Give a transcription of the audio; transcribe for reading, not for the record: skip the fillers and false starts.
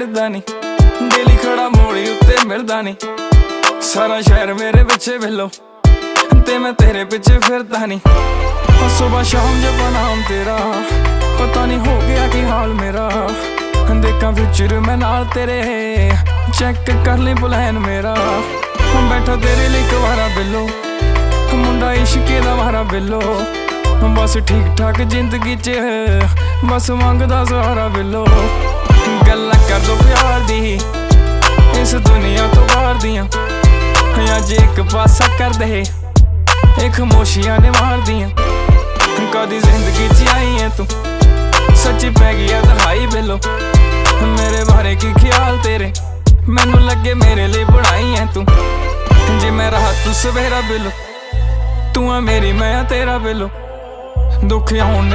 खिड़दा नहीं डेली खड़ा मोड़ी उत्ते मिलदा नहीं सारा शहर मेरे पिछे वेलो ते मैं तेरे पिछे फिरदा नहीं सुबह शाम जब नाम तेरा पता नहीं हो गया कि हाल मेरा देखा फ्यूचर मैं नाल तेरे चेक कर ले प्लान मेरा बैठा तेरे लिए कवारा बिलो मुंडा इश्के दा मारा बिलो बस ठीक ठाक जिंदगी च बस मंगदा सहारा बिलो गल्लां कर दो प्यार दी इस दुनिया तो बाहर दियां अज एक पासा कर दे एक खामोशियां ने मार दियां कदी जिंदगी च आई है तू सच्ची पै गया दहाई बिलो मेरे बारे की ख्याल तेरे मैनू लगे मेरे लिए बनाई है तू जे मैं रहा तू सवेरा बिलो तू है मेरी मैं तेरा बिलो दुख आउण नहीं